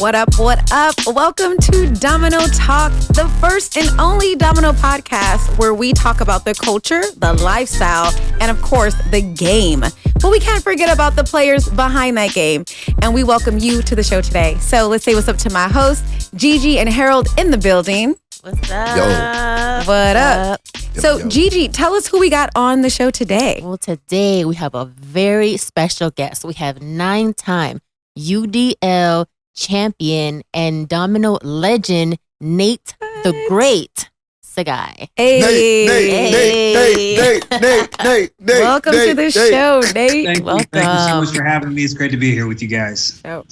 What up, what up? Welcome to Domino Talk, the first and only Domino podcast where we talk about the culture, the lifestyle, and of course, the game. But we can't forget about the players behind that game. And we welcome you to the show today. So let's say what's up to my hosts, Gigi and Harold in the building. What's up? Yo. What up? So, Gigi, tell us who we got on the show today. Well, today we have a very special guest. We have 9-time UDL champion and Domino legend, Nate the Great Tsegay. Hey. Nate. Welcome to the show, Nate. Welcome. Thank you so much for having me. It's great to be here with you guys. Oh.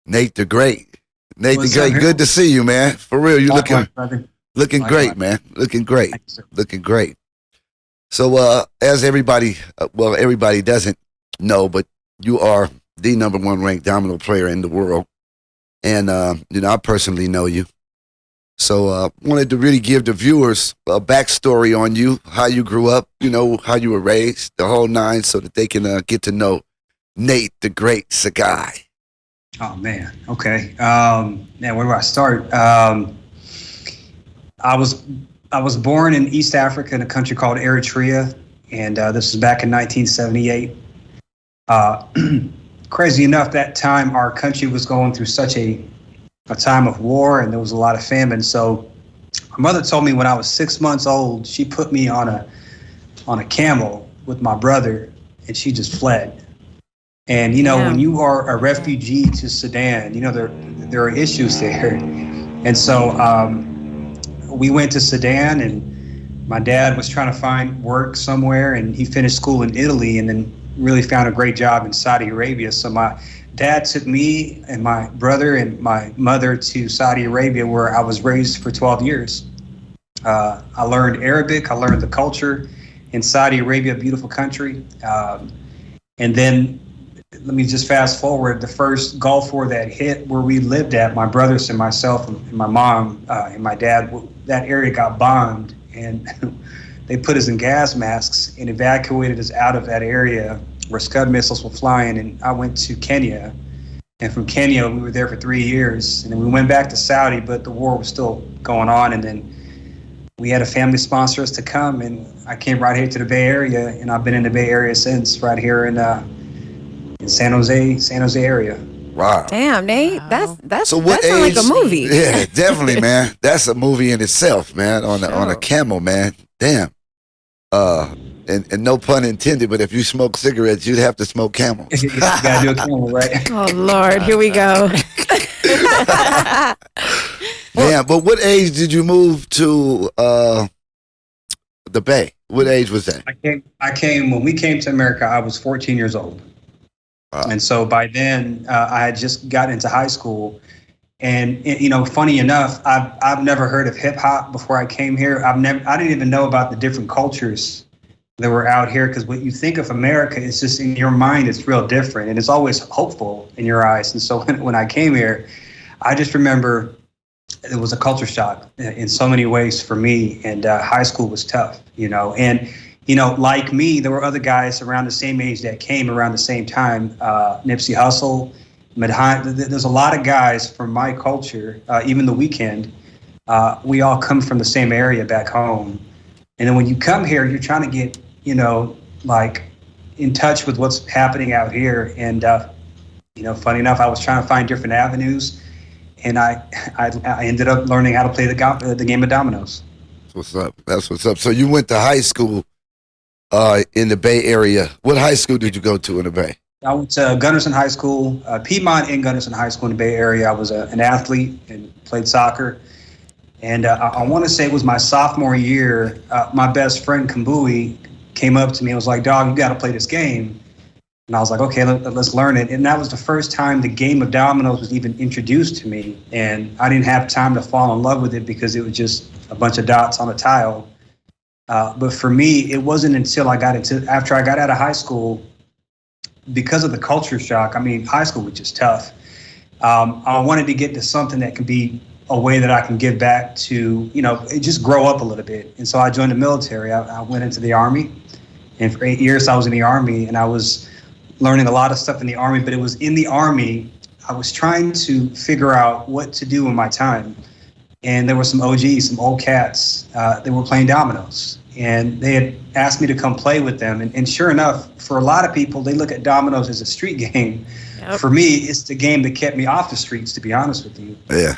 Nate the Great. What's up, Good to see you, man. For real, you looking Likewise. great, man. Looking great. Thank you, sir. Looking great. So, as everybody doesn't know, but you are the number one ranked domino player in the world. And, I personally know you. So, wanted to really give the viewers a backstory on you, how you grew up, how you were raised, the whole nine, so that they can get to know Nate the Great Tsegay. Oh, man. Okay. Where do I start? I was born in East Africa in a country called Eritrea, and this was back in 1978. Crazy enough, that time our country was going through such a time of war, and there was a lot of famine. So my mother told me when I was 6 months old, she put me on a camel with my brother, and she just fled. And when you are a refugee to Sudan, there are issues there, and so we went to Sudan, and my dad was trying to find work somewhere, and he finished school in Italy, and then really found a great job in Saudi Arabia. So my dad took me and my brother and my mother to Saudi Arabia, where I was raised for 12 years. I learned Arabic. I learned the culture in Saudi Arabia, a beautiful country. And then let me just fast forward. The first Gulf War that hit where we lived at, my brothers and myself and my mom and my dad, that area got bombed, and they put us in gas masks and evacuated us out of that area where Scud missiles were flying. And I went to Kenya, and from Kenya we were there for 3 years, and then we went back to Saudi, but the war was still going on. And then we had a family sponsor us to come, and I came right here to the Bay Area, and I've been in the Bay Area since, right here in San Jose area. Wow. Damn, Nate. Wow. That's So what that sounds age? like a movie. Yeah, definitely, man. That's a movie in itself, man. On a camel, man. Damn. And no pun intended, but if you smoke cigarettes, you'd have to smoke camels. You gotta do a camel, right? Oh, Lord. Here we go. Damn. But what age did you move to the Bay? What age was that? I came when we came to America. I was 14 years old. Wow. And so by then, I had just got into high school. And funny enough, I've never heard of hip hop before I came here. I didn't even know about the different cultures that were out here, because when you think of America, it's just in your mind, it's real different, and it's always hopeful in your eyes. And so when I came here, I just remember it was a culture shock in so many ways for me. And high school was tough, and. Like me, there were other guys around the same age that came around the same time. Nipsey Hussle, there's a lot of guys from my culture, even the Weeknd. We all come from the same area back home. And then when you come here, you're trying to get, in touch with what's happening out here. And, funny enough, I was trying to find different avenues. And I ended up learning how to play the game of Dominoes. That's what's up. So you went to high school in the Bay Area. What high school did you go to in the Bay? I went to Gunderson High School, Piedmont and Gunderson High School in the Bay Area. I was an athlete and played soccer. And I want to say it was my sophomore year. My best friend, Kambui, came up to me and was like, "Dog, you got to play this game." And I was like, "Okay, let's learn it." And that was the first time the game of dominoes was even introduced to me. And I didn't have time to fall in love with it because it was just a bunch of dots on a tile. But for me, it wasn't until after I got out of high school, because of the culture shock. I mean, high school was just tough. I wanted to get to something that could be a way that I can give back to, just grow up a little bit. And so I joined the military. I went into the Army, and for 8 years I was in the Army, and I was learning a lot of stuff in the Army, but it was in the Army I was trying to figure out what to do in my time. And there were some OGs, some old cats, they were playing dominoes. And they had asked me to come play with them. And sure enough, for a lot of people, they look at dominoes as a street game. Yep. For me, it's the game that kept me off the streets, to be honest with you. Yeah.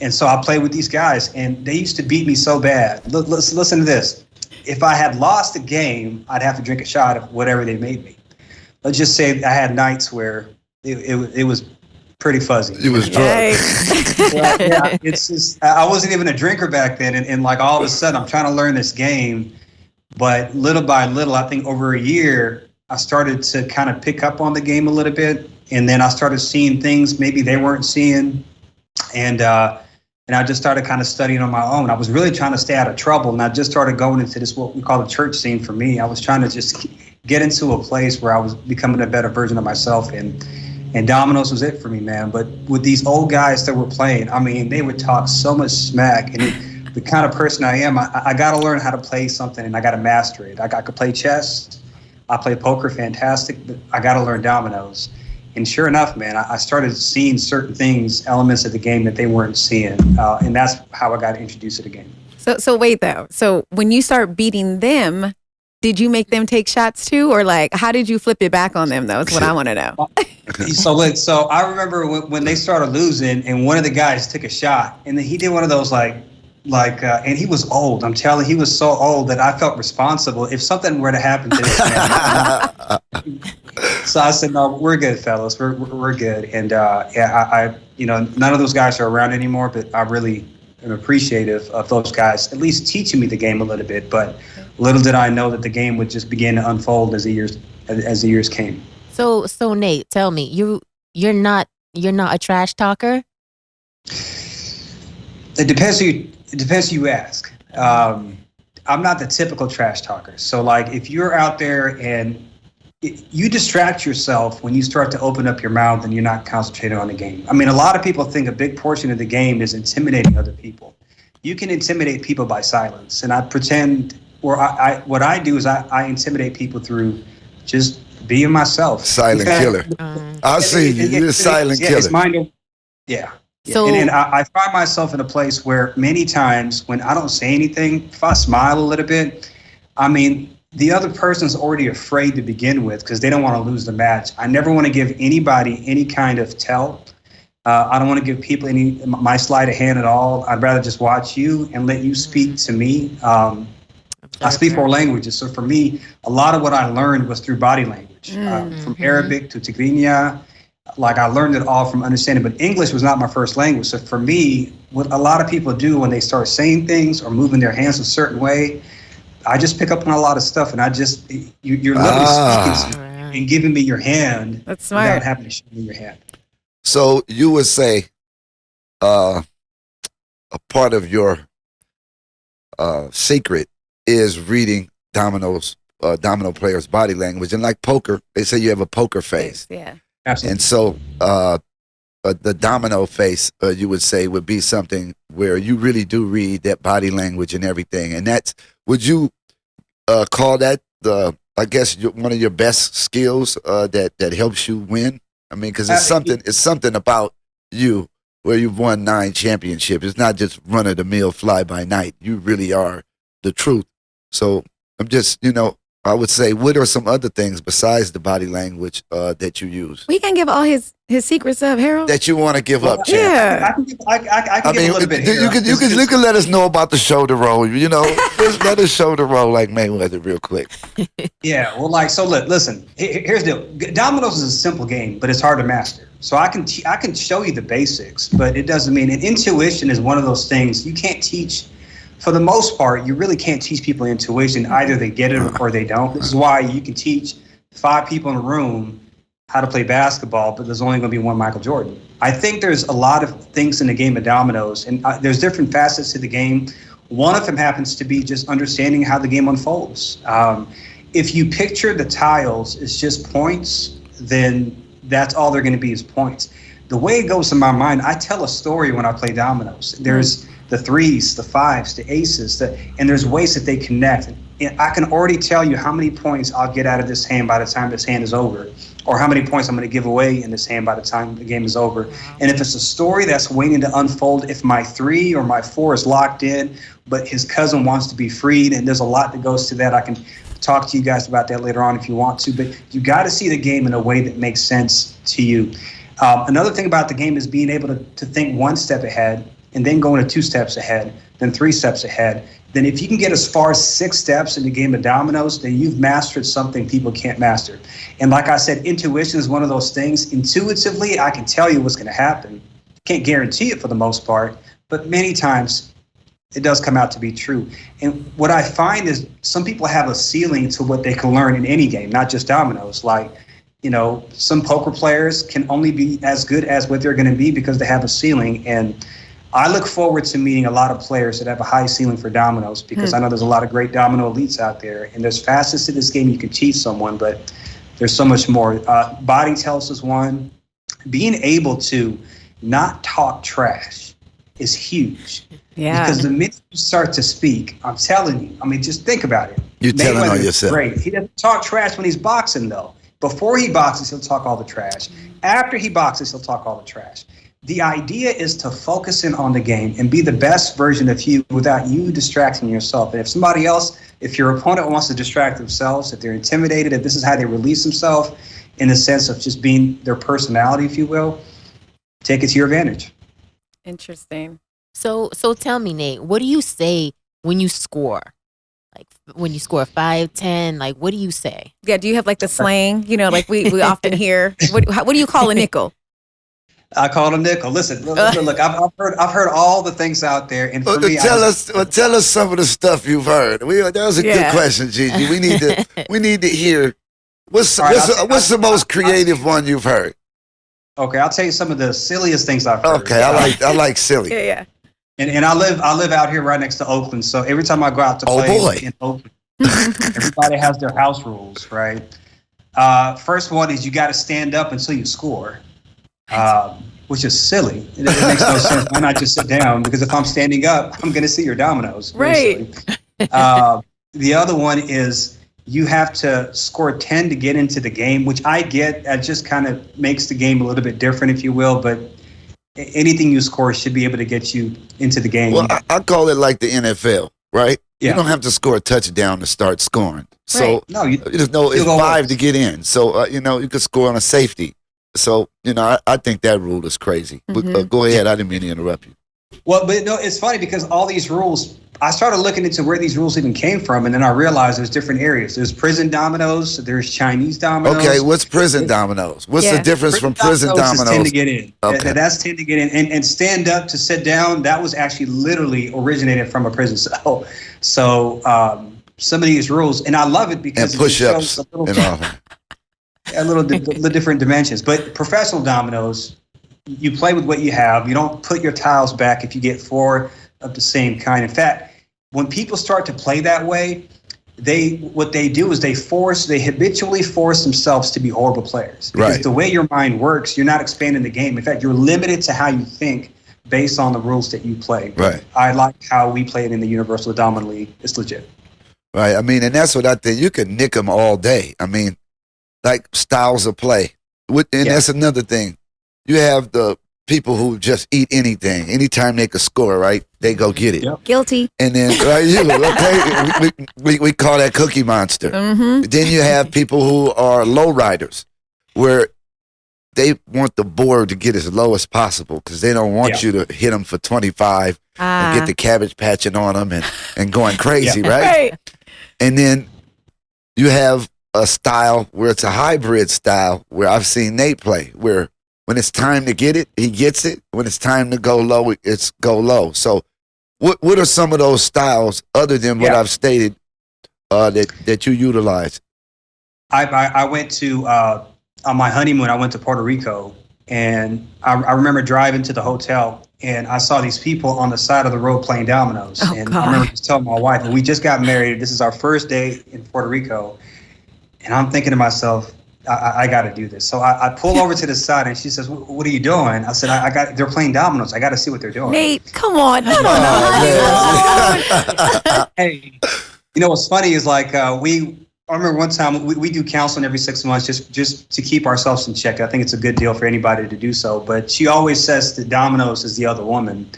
And so I played with these guys, and they used to beat me so bad. Listen to this. If I had lost the game, I'd have to drink a shot of whatever they made me. Let's just say I had nights where it was pretty fuzzy. You was drunk. Yeah, it's just, I wasn't even a drinker back then, and like all of a sudden I'm trying to learn this game, but little by little, I think over a year, I started to kind of pick up on the game a little bit, and then I started seeing things maybe they weren't seeing, and I just started kind of studying on my own. I was really trying to stay out of trouble, and I just started going into this, what we call the church scene for me. I was trying to just get into a place where I was becoming a better version of myself, and Domino's was it for me, man. But with these old guys that were playing, I mean, they would talk so much smack, and the kind of person I am, I got to learn how to play something, and I got to master it. I could play chess, I play poker, fantastic, but I got to learn Domino's. And sure enough, man, I started seeing certain things, elements of the game that they weren't seeing. And that's how I got introduced to the game. So wait, though. So when you start beating them, did you make them take shots too? Or like, how did you flip it back on them, though, is what I want to know. So I remember when they started losing and one of the guys took a shot and then he did one of those and he was old. I'm telling you, he was so old that I felt responsible if something were to happen to this man. So I said, no, we're good, fellas. We're good. And I none of those guys are around anymore, but I really am appreciative of those guys at least teaching me the game a little bit. But little did I know that the game would just begin to unfold as the years came. So Nate, tell me, you're not a trash talker? It depends who you ask. I'm not the typical trash talker. So like if you're out there and you distract yourself when you start to open up your mouth and you're not concentrating on the game. I mean, a lot of people think a big portion of the game is intimidating other people. You can intimidate people by silence. And I pretend, or what I do is I intimidate people through just being myself. Silent killer. I'll see you. You're a silent killer. It's mind. Yeah. So, and I find myself in a place where many times when I don't say anything, if I smile a little bit, I mean, the other person's already afraid to begin with because they don't want to lose the match. I never want to give anybody any kind of tell. I don't want to give people my sleight of hand at all. I'd rather just watch you and let you speak to me. I speak 4 languages. So for me, a lot of what I learned was through body language, from Arabic to Tigrinya. Like I learned it all from understanding, but English was not my first language. So for me, what a lot of people do when they start saying things or moving their hands a certain way, I just pick up on a lot of stuff, and you're literally speaking to me and giving me your hand. That's smart. Without having to show me your hand. So you would say a part of your secret is reading domino players' body language, and like poker, they say you have a poker face. Yeah, absolutely. And so the domino face, you would say, would be something where you really do read that body language and everything, and that's. Would you call that I guess one of your best skills that helps you win? I mean, because it's something about you where you've won 9 championships. It's not just run of the mill, fly by night. You really are the truth. So I'm just, I would say, what are some other things besides the body language that you use? We can give all his secrets up, Harold. That you want to give up, champ. Yeah. I can give a little bit here. You can let us know about the shoulder roll. Just let us shoulder roll like Mayweather real quick. Yeah, well, listen. Here's the deal. Dominoes is a simple game, but it's hard to master. So I can show you the basics, but it doesn't mean. And intuition is one of those things you can't teach. For the most part, you really can't teach people intuition. Either they get it or they don't. This is why you can teach 5 people in a room how to play basketball, but there's only going to be one Michael Jordan. I think there's a lot of things in the game of dominoes, and there's different facets to the game. One of them happens to be just understanding how the game unfolds. If you picture the tiles as just points, then that's all they're going to be is points. The way it goes in my mind, I tell a story when I play dominoes. the threes, the fives, the aces, and there's ways that they connect. And I can already tell you how many points I'll get out of this hand by the time this hand is over, or how many points I'm going to give away in this hand by the time the game is over. Wow. And if it's a story that's waiting to unfold, if my 3 or my 4 is locked in, but his cousin wants to be freed, and there's a lot that goes to that. I can talk to you guys about that later on if you want to, but you got to see the game in a way that makes sense to you. Another thing about the game is being able to think one step ahead and then going to 2 steps ahead, then 3 steps ahead. Then if you can get as far as 6 steps in the game of dominoes, then you've mastered something people can't master. And like I said, intuition is one of those things. Intuitively, I can tell you what's going to happen. Can't guarantee it for the most part, but many times it does come out to be true. And what I find is some people have a ceiling to what they can learn in any game, not just dominoes. Like, some poker players can only be as good as what they're going to be because they have a ceiling. And I look forward to meeting a lot of players that have a high ceiling for dominoes, because I know there's a lot of great domino elites out there. And there's facets to this game you can teach someone, but there's so much more. Body tells is one. Being able to not talk trash is huge. Yeah. Because the minute you start to speak, I'm telling you, just think about it. You're telling on yourself. Great. He doesn't talk trash when he's boxing, though. Before he boxes, he'll talk all the trash. After he boxes, he'll talk all the trash. The idea is to focus in on the game and be the best version of you without you distracting yourself. And if somebody else, if your opponent wants to distract themselves, if they're intimidated, if this is how they release themselves in the sense of just being their personality, if you will, take it to your advantage. Interesting. So tell me, Nate, what do you say when you score? Like when you score 5, 10, like what do you say? Yeah. Do you have like the slang? Like we often hear. What do you call a nickel? I call him nickel. Listen, look. I've heard all the things out there, and for me, tell us some of the stuff you've heard. That was a good question, Gigi. We need to hear what's the most creative one you've heard. Okay, I'll tell you some of the silliest things I've heard. Okay, I like silly. Yeah. And I live out here right next to Oakland, so every time I go out to play in Oakland, everybody has their house rules, right? First one is you got to stand up until you score, which is silly. It makes no sense. Why not just sit down? Because if I'm standing up, I'm going to see your dominoes. Right. The other one is you have to score 10 to get into the game, which I get. That just kind of makes the game a little bit different, if you will, but anything you score should be able to get you into the game. Well, I call it like the NFL, right? Yeah. You don't have to score a touchdown to start scoring. So Right. No, it's 5 to get in. So, you could score on a safety. So, I think that rule is crazy. But, go ahead. I didn't mean to interrupt you. Well, but no, it's funny because all these rules, I started looking into where these rules even came from, and then I realized there's different areas. There's prison dominoes, there's Chinese dominoes. Okay, what's prison dominoes? What's the difference from prison dominoes? Is 10 to get in. Okay. That's 10 to get in. And stand up to sit down, that was actually literally originated from a prison cell. So some of these rules, and I love it because And push-ups it shows the different dimensions. But professional dominoes, you play with what you have. You don't put your tiles back if you get 4 of the same kind. In fact, when people start to play that way, what they do is they habitually force themselves to be horrible players. Because Right. the way your mind works, you're not expanding the game. In fact, you're limited to how you think based on the rules that you play. Right. I like how we play it in the Universal Domino League. It's legit. Right. And that's what I think. You could nick them all day. Like styles of play. That's another thing. You have the people who just eat anything. Anytime they could score, right? They go get it. Yep. Guilty. And then, we call that Cookie Monster. Mm-hmm. Then you have people who are low riders, where they want the board to get as low as possible because they don't want you to hit them for 25 and get the cabbage patching on them and going crazy, right? And then you have a style where it's a hybrid style where I've seen Nate play, where when it's time to get it, he gets it. When it's time to go low, it's go low. So what are some of those styles other than what I've stated that you utilize? I went to, on my honeymoon, I went to Puerto Rico, and I remember driving to the hotel, and I saw these people on the side of the road playing dominoes. Oh, and God. I remember just telling my wife, and we just got married. This is our first day in Puerto Rico. And I'm thinking to myself, I got to do this. So I pull over to the side, and she says, "What are you doing?" I said, they're playing dominoes. I got to see what they're doing." Nate, come on. Hey, you know what's funny is like I remember one time we do counseling every 6 months just to keep ourselves in check. I think it's a good deal for anybody to do so. But she always says that Dominoes is the other woman.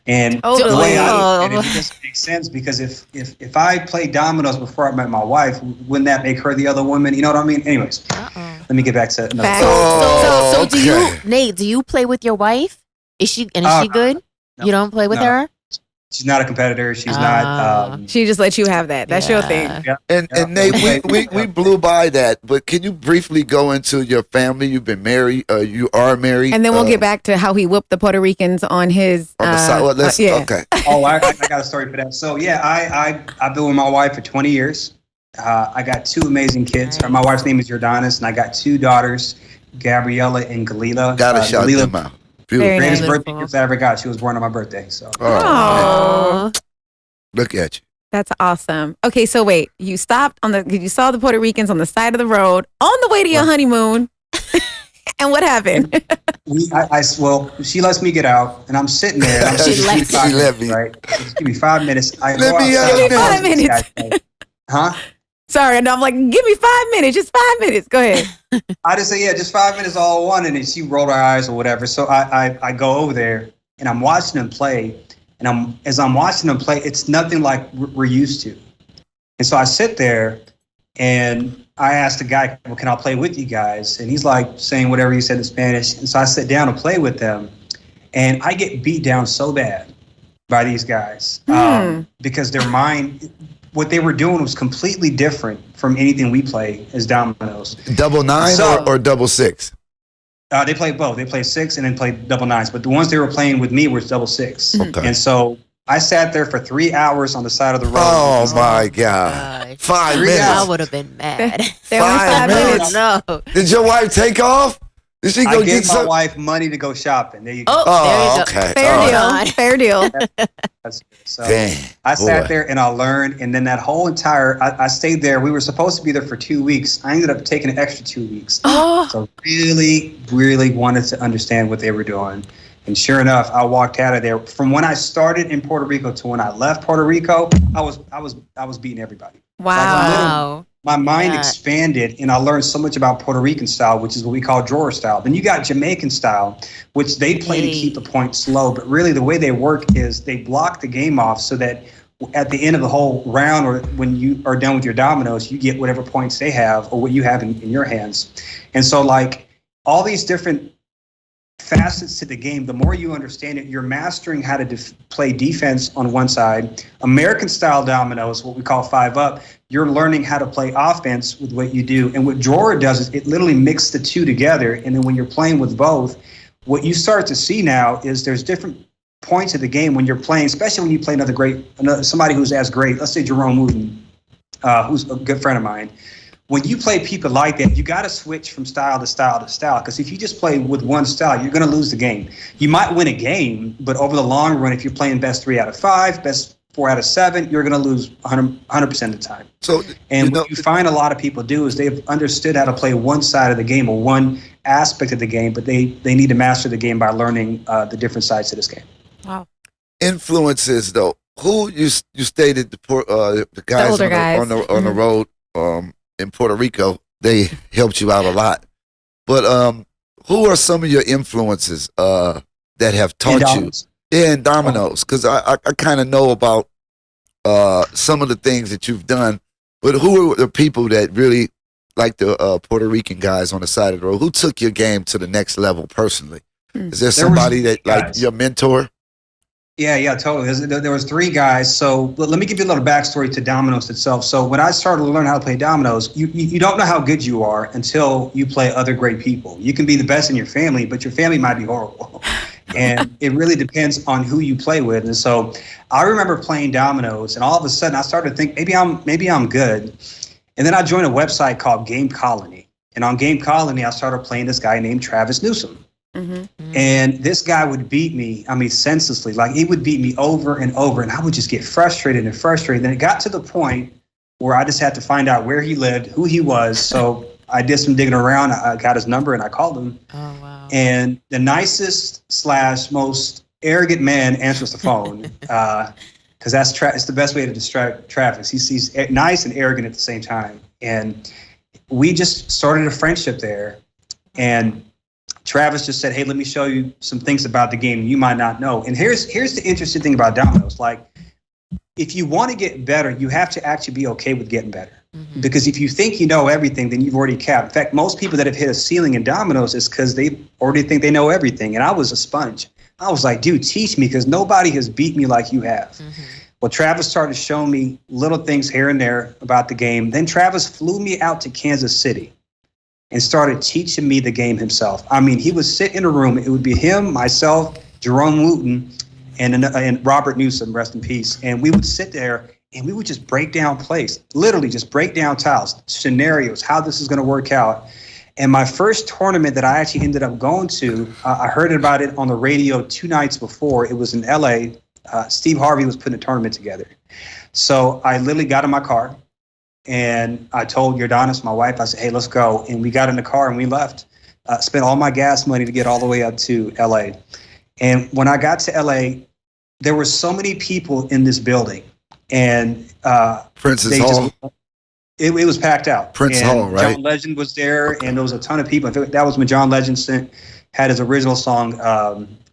And the way I look at it just makes sense, because if I played dominoes before I met my wife, wouldn't that make her the other woman? You know what I mean? Anyways, let me get back to another. So do you, Nate? Do you play with your wife? Is she good? No, you don't play with her? She's not a competitor. She's not. She just lets you have that. That's your thing. Yeah. And Nate, we blew by that, but can you briefly go into your family? You've been married. You are married. And then we'll get back to how he whooped the Puerto Ricans on his. On the side. Well, okay. Oh, I got a story for that. So yeah, I've been with my wife for 20 years. I got 2 amazing kids. Nice. My wife's name is Jordanis, and I got 2 daughters, Gabriella and Galila. Gotta shout them out. Beautiful. Greatest birthday gift I ever got. She was born on my birthday. So. Oh. Look at you. That's awesome. Okay, so wait, you stopped you saw the Puerto Ricans on the side of the road on the way to your honeymoon. And what happened? She lets me get out, and I'm sitting there. And she let me. Right? Just give me 5 minutes. Give me 5 minutes. Huh? Sorry, and I'm like, give me 5 minutes, just 5 minutes. Go ahead. I just say, just 5 minutes all one, and then she rolled her eyes or whatever. So I go over there, and I'm watching them play, and as I'm watching them play, it's nothing like we're used to. And so I sit there, and I asked the guy, "Well, can I play with you guys?" And he's like saying whatever he said in Spanish. And so I sit down to play with them, and I get beat down so bad by these guys because their mind. What they were doing was completely different from anything we play as Dominoes. Double 9 or double 6? They played both. They played 6 and then played double 9s. But the ones they were playing with me were double 6. Okay. And so I sat there for 3 hours on the side of the road. Oh my God! 5 minutes. I would have been mad. 5 minutes. No. Did your wife take off? Did she go get my wife money to go shopping. There you go. Oh, okay. Fair deal. So I sat there and I learned, and then that whole I stayed there. We were supposed to be there for 2 weeks. I ended up taking an extra 2 weeks. So really, really wanted to understand what they were doing. And sure enough, I walked out of there. From when I started in Puerto Rico to when I left Puerto Rico, I was beating everybody. Wow. My mind expanded, and I learned so much about Puerto Rican style, which is what we call drawer style. Then you got Jamaican style, which they play to keep the point slow. But really, the way they work is they block the game off so that at the end of the whole round, or when you are done with your dominoes, you get whatever points they have or what you have in your hands. And so, like, all these different facets to the game, the more you understand it, you're mastering how to play defense on one side. American style dominoes, what we call 5-up, you're learning how to play offense with what you do. And what drawer does is it literally mixes the two together. And then when you're playing with both, what you start to see now is there's different points of the game when you're playing, especially when you play somebody who's as great. Let's say Jerome Wooten, who's a good friend of mine. When you play people like that, you got to switch from style to style to style. Because if you just play with one style, you're going to lose the game. You might win a game, but over the long run, if you're playing best 3 out of 5, best 4 out of 7, you're going to lose 100% of the time. So, what you find a lot of people do is they've understood how to play one side of the game or one aspect of the game, but they need to master the game by learning the different sides of this game. Wow. Influences, though. Who you stated the guys, on the road in Puerto Rico, they helped you out a lot. But who are some of your influences that have taught you? Yeah, in Dominoes, because I kind of know about some of the things that you've done, but who are the people that really, like the Puerto Rican guys on the side of the road, who took your game to the next level personally? Is there somebody that, like, your mentor? Yeah, totally. There was 3 guys. So let me give you a little backstory to Dominoes itself. So when I started to learn how to play Dominoes, you don't know how good you are until you play other great people. You can be the best in your family, but your family might be horrible. And it really depends on who you play with. And so I remember playing Dominoes, and all of a sudden I started to think maybe I'm good. And then I joined a website called Game Colony. And on Game Colony, I started playing this guy named Travis Newsom. Mm-hmm. And this guy would beat me, senselessly. Like, he would beat me over and over, and I would just get frustrated. Then it got to the point where I just had to find out where he lived, who he was. So I did some digging around. I got his number and I called him. Oh, wow. And the nicest / most arrogant man answers the phone. Because it's the best way to distract Travis. He's nice and arrogant at the same time. And we just started a friendship there. And Travis just said, hey, let me show you some things about the game you might not know. And here's the interesting thing about Dominoes. Like, if you want to get better, you have to actually be okay with getting better. Mm-hmm. Because if you think you know everything, then you've already capped. In fact, most people that have hit a ceiling in Dominoes is because they already think they know everything. And I was a sponge. I was like, dude, teach me, because nobody has beat me like you have. Mm-hmm. Well, Travis started showing me little things here and there about the game. Then Travis flew me out to Kansas City and started teaching me the game himself. I mean, he would sit in a room. It would be him, myself, Jerome Wooten, and Robert Newsom, rest in peace. And we would sit there and we would just break down plays, literally just break down tiles, scenarios, how this is going to work out. And my first tournament that I actually ended up going to, I heard about it on the radio 2 nights before. It was in LA. Steve Harvey was putting a tournament together. So I literally got in my car and I told Jordanis, my wife, I said, hey, let's go. And we got in the car and we left. Spent all my gas money to get all the way up to LA. And when I got to LA, there were so many people in this building. And Princess Hall. It was packed out. Prince Hall, right? John Legend was there, and there was a ton of people. I think that was when John Legend had his original song,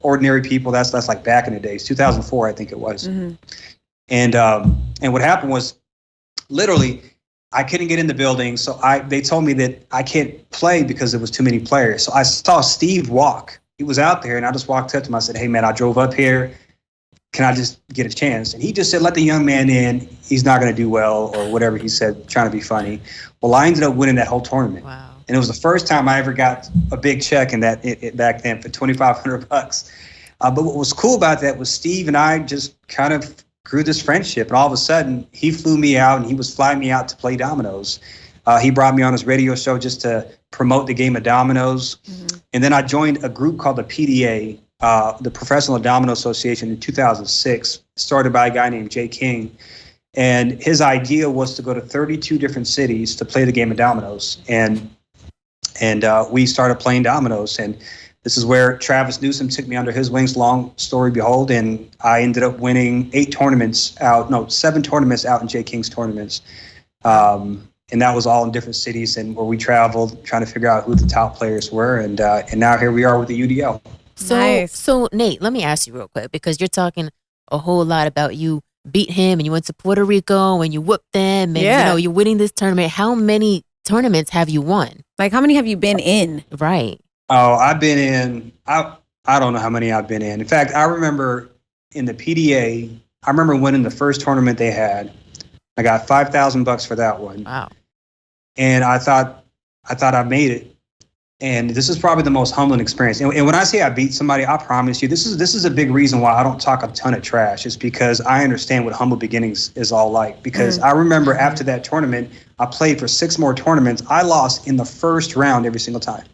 "Ordinary People." That's like back in the days, 2004, I think it was. Mm-hmm. And what happened was, literally, I couldn't get in the building, so they told me that I can't play because there was too many players. So I saw Steve walk. He was out there, and I just walked up to him. I said, "Hey, man, I drove up here. Can I just get a chance?" And he just said, "Let the young man in. He's not going to do well," or whatever he said, trying to be funny. Well, I ended up winning that whole tournament. Wow. And it was the first time I ever got a big check in that back then for $2,500. But what was cool about that was Steve and I just kind of grew this friendship. And all of a sudden, he flew me out and he was flying me out to play Dominoes. He brought me on his radio show just to promote the game of Dominoes. Mm-hmm. And then I joined a group called the PDA, the Professional Domino Association, in 2006, started by a guy named Jay King. And his idea was to go to 32 different cities to play the game of Dominoes. And we started playing Dominoes. And this is where Travis Newsom took me under his wings, long story behold. And I ended up winning 7 tournaments out in Jay King's tournaments. And that was all in different cities and where we traveled, trying to figure out who the top players were. And now here we are with the UDL. So Nate, let me ask you real quick, because you're talking a whole lot about you beat him and you went to Puerto Rico and you whooped them and you're winning this tournament. How many tournaments have you won? Like, how many have you been in? Right. Oh, I've been in, I don't know how many I've been in. In fact, I remember in the PDA, I remember winning the first tournament they had. I got $5,000 for that one. Wow. And I thought I made it. And this is probably the most humbling experience. And when I say I beat somebody, I promise you, this is a big reason why I don't talk a ton of trash. It's because I understand what humble beginnings is all like. Because I remember after that tournament, I played for 6 more tournaments. I lost in the first round every single time.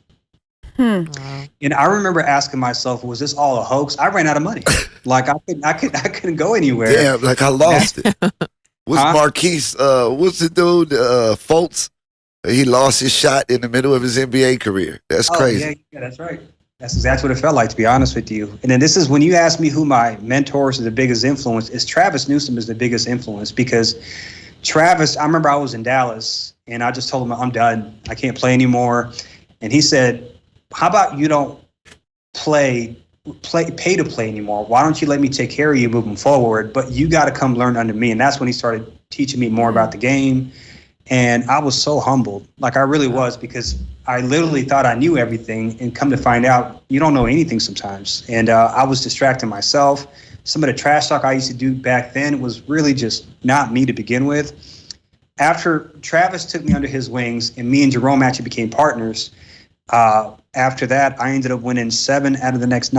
Wow. And I remember asking myself, was this all a hoax? I ran out of money. Like I couldn't go anywhere. Yeah, like I lost it. What's Marquise? What's the dude? Fultz? He lost his shot in the middle of his NBA career. That's crazy. Yeah, that's right. That's exactly what it felt like, to be honest with you. And then this is when you ask me who my mentors are, the biggest influence, is Travis Newsom is the biggest influence, because Travis, I remember I was in Dallas and I just told him, I'm done. I can't play anymore. And he said, how about you don't pay to play anymore? Why don't you let me take care of you moving forward? But you got to come learn under me. And that's when he started teaching me more about the game. And I was so humbled, like I really was, because I literally thought I knew everything, and come to find out you don't know anything sometimes. And I was distracting myself. Some of the trash talk I used to do back then was really just not me to begin with. After Travis took me under his wings and me and Jerome actually became partners, after that, I ended up winning 7 out of the next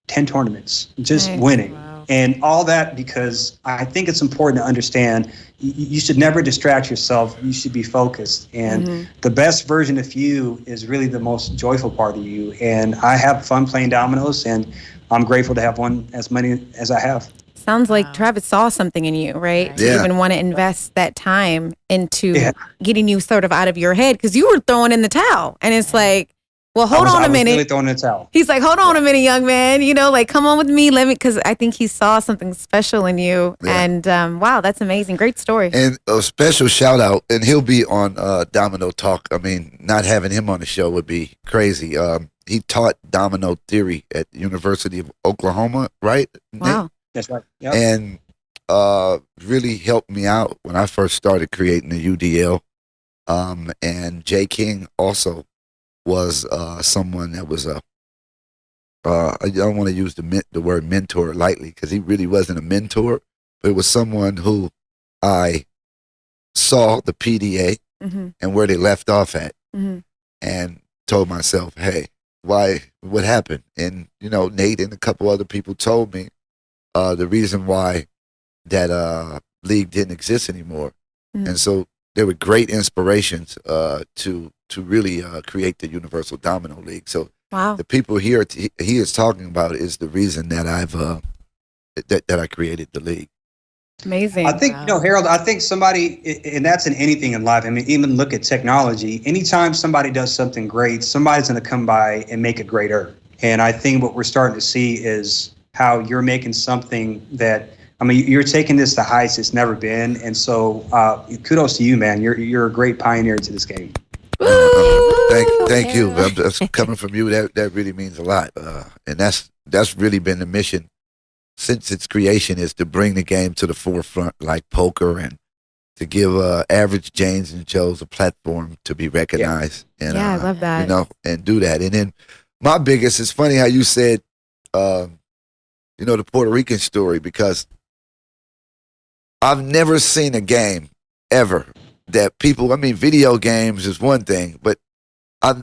10 tournaments, just winning. Wow. And all that because I think it's important to understand you should never distract yourself. You should be focused. And the best version of you is really the most joyful part of you. And I have fun playing Dominoes, and I'm grateful to have won as many as I have. Sounds like Travis saw something in you, right? To even want to invest that time into getting you sort of out of your head because you were throwing in the towel. And it's like, well, hold on a minute. Really throwing in the towel. He's like, hold on a minute, young man. You know, like, come on with me. Let me, because I think he saw something special in you. Yeah. And wow, that's amazing. Great story. And a special shout out, and he'll be on Domino Talk. I mean, not having him on the show would be crazy. He taught domino theory at the University of Oklahoma, right? Wow. Nick? That's right. Yep. And really helped me out when I first started creating the UDL. And Jay King also was someone that was I don't want to use the word mentor lightly because he really wasn't a mentor, but it was someone who I saw the PDA and where they left off at and told myself, hey, what happened? And, you know, Nate and a couple other people told me the reason why that league didn't exist anymore. And so there were great inspirations to really create the Universal Domino League. So the people here he is talking about is the reason that I've that I created the league. Amazing. I think, you know, Harold, I think somebody, and that's in anything in life. I mean, even look at technology. Anytime somebody does something great, somebody's going to come by and make it greater. And I think what we're starting to see is how you're making something that, I mean, you're taking this to heights it's never been. And so kudos to you, man. You're a great pioneer to this game. Thank you. That's coming from you. That really means a lot. And that's really been the mission since its creation, is to bring the game to the forefront like poker and to give average Janes and Joes a platform to be recognized. Yeah, and, I love that. You know, and do that. And then my biggest, it's funny how you said, you know, the Puerto Rican story, because I've never seen a game ever that people, I mean, video games is one thing, but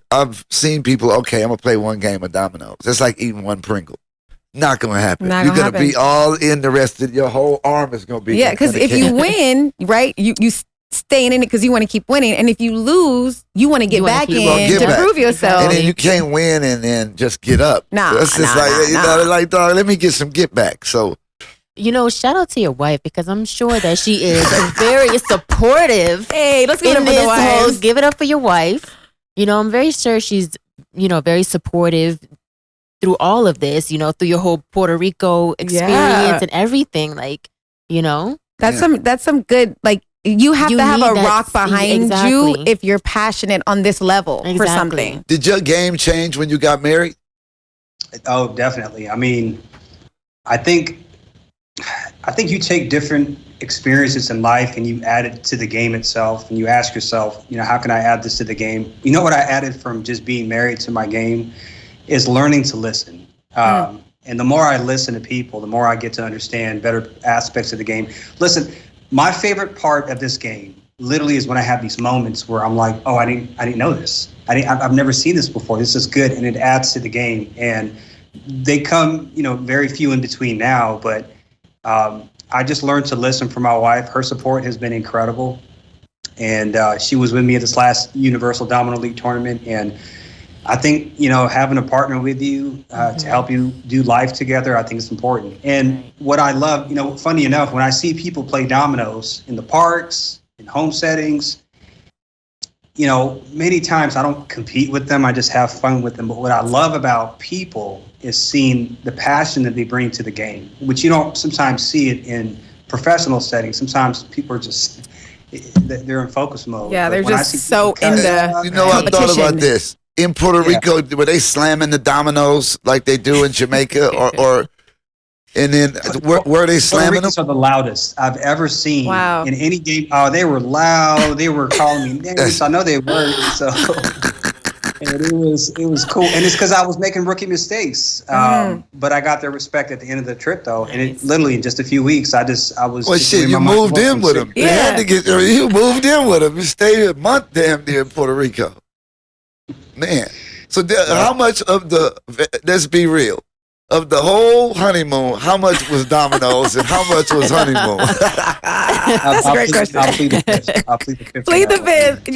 I've seen people, okay, I'm going to play one game of dominoes. That's like eating one Pringle. Not going to happen. You're going to be all in the rest of your whole arm is going to be. Yeah, because if you win, right, you staying in it because you want to keep winning. And if you lose, you want to get back in to prove yourself. And then you can't win and then just get up. Nah, it's just like, dog, let me get some get back. So, you know, shout out to your wife, because I'm sure that she is very supportive. Hey, let's give it up for the wives. Give it up for your wife. You know, I'm very sure she's, you know, very supportive through all of this, you know, through your whole Puerto Rico experience and everything. Like, you know, that's some good, like, you have to have a rock behind you if you're passionate on this level for something. Did your game change when you got married? Oh, definitely. I mean, I think you take different experiences in life and you add it to the game itself, and you ask yourself, you know, how can I add this to the game? You know what I added from just being married to my game is learning to listen. And the more I listen to people, the more I get to understand better aspects of the game. Listen, my favorite part of this game literally is when I have these moments where I'm like, oh, I didn't know this. I've never seen this before. This is good, and it adds to the game. And they come, you know, very few in between now, but I just learned to listen from my wife. Her support has been incredible. And she was with me at this last Universal Domino League tournament. And I think, you know, having a partner with you to help you do life together, I think it's important. And what I love, you know, funny enough, when I see people play dominoes in the parks, in home settings, you know, many times I don't compete with them. I just have fun with them. But what I love about people is seeing the passion that they bring to the game, which you don't sometimes see it in professional settings. Sometimes people are just, they're in focus mode. Yeah, they're just so in the You know, I thought about this. In Puerto Rico, were they slamming the dominoes like they do in Jamaica, or and then were they slamming them? Are the loudest I've ever seen in any game. Oh, they were loud. They were calling me names. I know they were. So, and it was cool. And it's because I was making rookie mistakes. But I got their respect at the end of the trip, though. And it literally in just a few weeks, I was. Well, shit, you moved in with them. You had to get. You moved in with them. You stayed a month damn near in Puerto Rico. Man, so how much of let's be real, of the whole honeymoon, how much was dominoes and how much was honeymoon? That's a great question. I'll plead the fifth. Plead the fifth.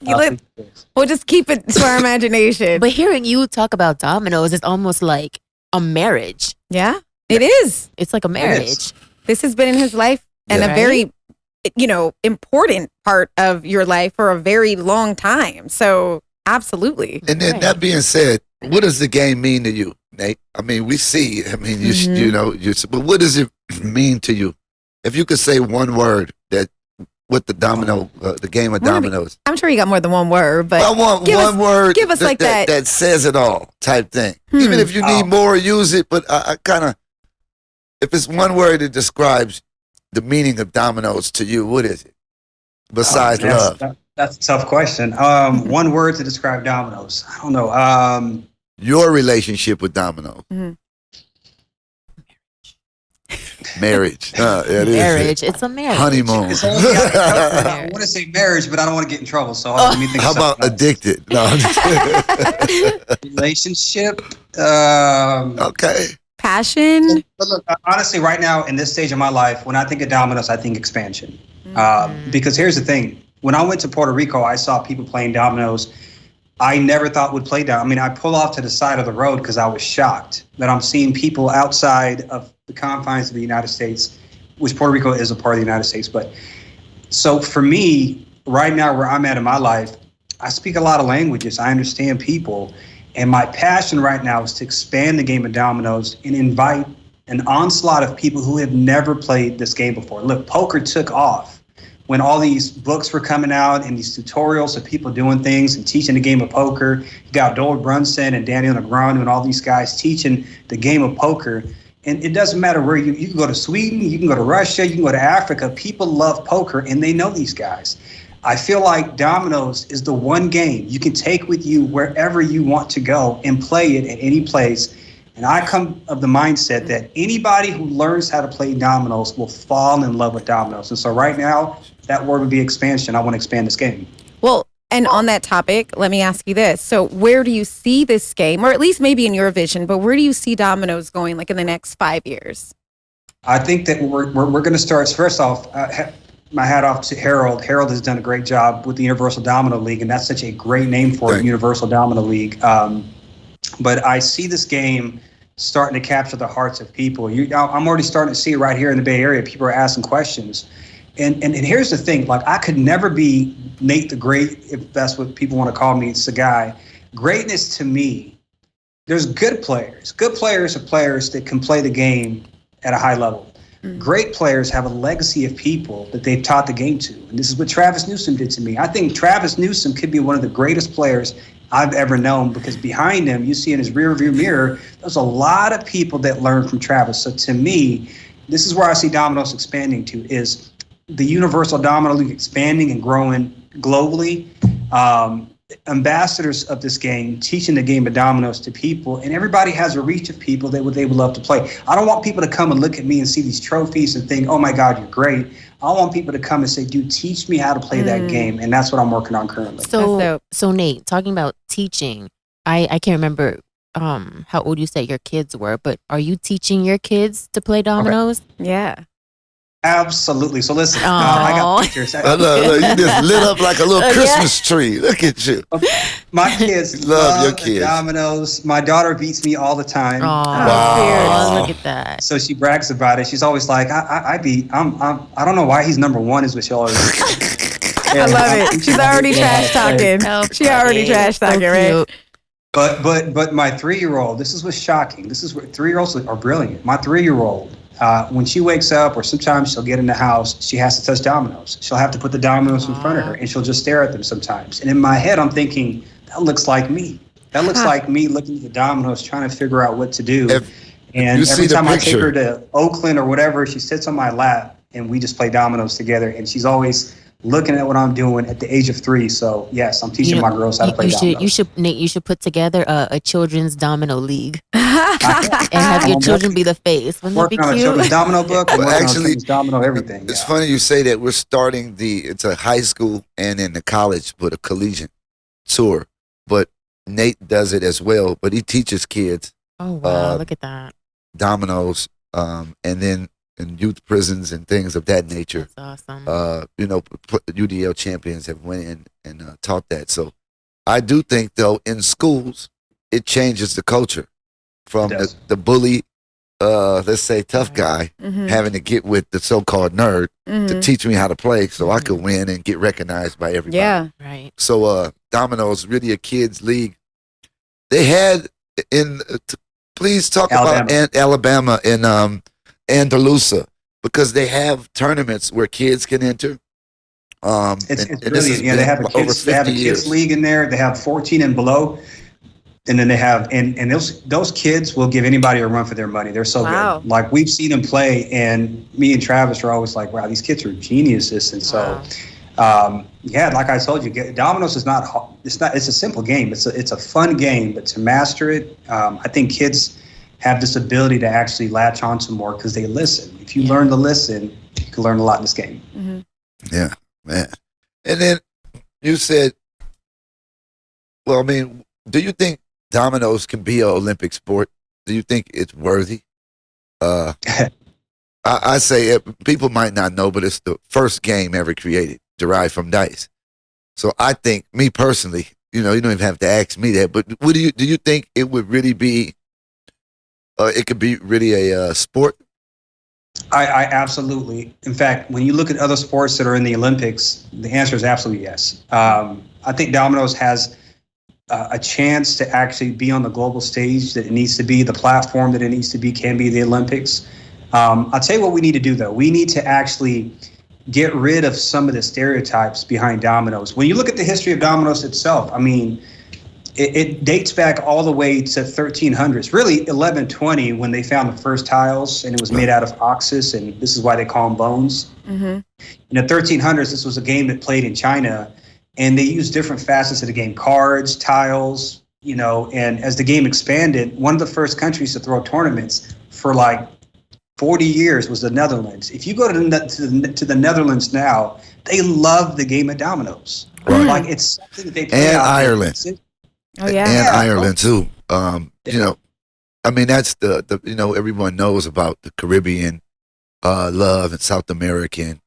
Yeah, we'll just keep it to our imagination. But hearing you talk about dominoes is almost like a marriage. Yeah? It is. It's like a marriage. This has been in his life and Yeah. a very, important part of your life for a very long time. So absolutely. And then Right. that being said, what does the game mean to you, Nate? I mean, we see. I mean, but what does it mean to you? If you could say one word what the game of dominoes. I'm sure you got more than one word, but I want give one us- word give us like that. that says it all type thing. Even if you need more, use it. But I kind of, if it's one word that describes the meaning of dominoes to you, what is it? Besides love. That's a tough question. One word to describe dominoes. I don't know. Your relationship with dominoes. Marriage. It is. Marriage. It's a marriage. Honeymoon. I want to say marriage, but I don't want to get in trouble. So let me think. How of about something else. addicted? No. I'm just kidding. Relationship. Okay. passion. But look, honestly, right now in this stage of my life, when I think of Domino's, I think expansion. Because here's the thing: when I went to Puerto Rico, I saw people playing Domino's. I never thought would play down. I mean, I pull off to the side of the road because I was shocked that I'm seeing people outside of the confines of the United States, which Puerto Rico is a part of the United States. But so for me, right now, where I'm at in my life, I speak a lot of languages. I understand people. And my passion right now is to expand the game of Domino's and invite an onslaught of people who have never played this game before. Look, poker took off when all these books were coming out and these tutorials of people doing things and teaching the game of poker. You got Doyle Brunson and Daniel Negreanu and all these guys teaching the game of poker. And it doesn't matter where you can go to Sweden, you can go to Russia, you can go to Africa. People love poker and they know these guys. I feel like Domino's is the one game you can take with you wherever you want to go and play it at any place. And I come of the mindset that anybody who learns how to play Domino's will fall in love with Domino's. And so right now, that word would be expansion. I want to expand this game. Well, and on that topic, let me ask you this. So where do you see this game, or at least maybe in your vision, but where do you see Domino's going like in the next 5 years? I think that we're going to start, first off, my hat off to Harold. Harold has done a great job with the Universal Domino League, and that's such a great name for it, Universal Domino League. But I see this game starting to capture the hearts of people. I'm already starting to see it right here in the Bay Area. People are asking questions. And here's the thing, like I could never be Nate the Great, if that's what people want to call me, Tsegay. Greatness to me, there's good players. Good players are players that can play the game at a high level. Great players have a legacy of people that they've taught the game to. And this is what Travis Newsom did to me. I think Travis Newsom could be one of the greatest players I've ever known, because behind him, you see in his rearview mirror, there's a lot of people that learn from Travis. So to me, this is where I see Domino's expanding to, is the Universal Domino League expanding and growing globally. Ambassadors of this game, teaching the game of dominoes to people, and everybody has a reach of people that they would love to play. I don't want people to come and look at me and see these trophies and think, oh my God, you're great. I want people to come and say, dude, teach me how to play that game. And that's what I'm working on currently. So Nate, talking about teaching, I can't remember how old you said your kids were, but are you teaching your kids to play dominoes? Okay. Yeah. Absolutely. So listen, I got pictures. Look, you just lit up like a little Christmas tree. Look at you. My kids Love your the kids. Dominoes. My daughter beats me all the time. Wow. Look at that. So she brags about it. She's always like, I don't know why he's number one, is what she always. I love it. She's already trash talking. She already trash talking, right? But my 3-year-old, this is what's shocking. This is what 3-year-olds are brilliant. My 3-year-old, when she wakes up, or sometimes she'll get in the house, she has to touch dominoes. She'll have to put the dominoes in front of her, and she'll just stare at them sometimes. And in my head, I'm thinking, that looks like me. That looks like me looking at the dominoes, trying to figure out what to do. And every time I take her to Oakland or whatever, she sits on my lap, and we just play dominoes together. And she's always looking at what I'm doing at the age of 3. So yes, I'm teaching my girls how to play dominoes. Nate, you should put together a children's domino league and have your children be the face. Wouldn't that be working on a cute? children's domino book. Well, Actually, domino everything. It's funny you say that. We're starting it's a high school and in the college, but a collegiate tour. But Nate does it as well, but he teaches kids. Oh wow! Look at that. Dominoes, and then in youth prisons and things of that nature. That's awesome. UDL champions have went in and taught that. So I do think, though, in schools, it changes the culture from the bully let's say, tough guy, having to get with the so-called nerd to teach me how to play so I could win and get recognized by everybody. Yeah. Right. So Domino's really a kids league. They had please talk about Alabama and Andalusia, because they have tournaments where kids can enter. It's brilliant. Yeah, they have a kids league in there. They have 14 and below. And then they have, and those kids will give anybody a run for their money. They're so good. Like, we've seen them play, and me and Travis are always like, wow, these kids are geniuses. And so, yeah, like I told you, Domino's is not, it's a simple game. It's a fun game, but to master it, I think kids have this ability to actually latch on to more because they listen. If you learn to listen, you can learn a lot in this game. Mm-hmm. Yeah, man. And then you said, well, I mean, do you think Dominoes can be an Olympic sport? Do you think it's worthy? I say people might not know, but it's the first game ever created, derived from dice. So I think, me personally, you don't even have to ask me that, but do you think it would really be, it could be really a sport? I absolutely. In fact, when you look at other sports that are in the Olympics, the answer is absolutely yes. I think Domino's has a chance to actually be on the global stage that it needs to be, the platform that it needs to be can be the Olympics. I'll tell you what we need to do, though. We need to actually get rid of some of the stereotypes behind Domino's. When you look at the history of Domino's itself, I mean, it dates back all the way to 1300s, really 1120, when they found the first tiles, and it was made out of oxus, and this is why they call them bones. In the 1300s, this was a game that played in China, and they used different facets of the game, cards, tiles, and as the game expanded, one of the first countries to throw tournaments for like 40 years was the Netherlands. If you go to the Netherlands now, they love the game of dominoes. Right. Like, it's something that they play and out Ireland. Oh, yeah. And Ireland too. I mean, that's the everyone knows about the Caribbean love and South American.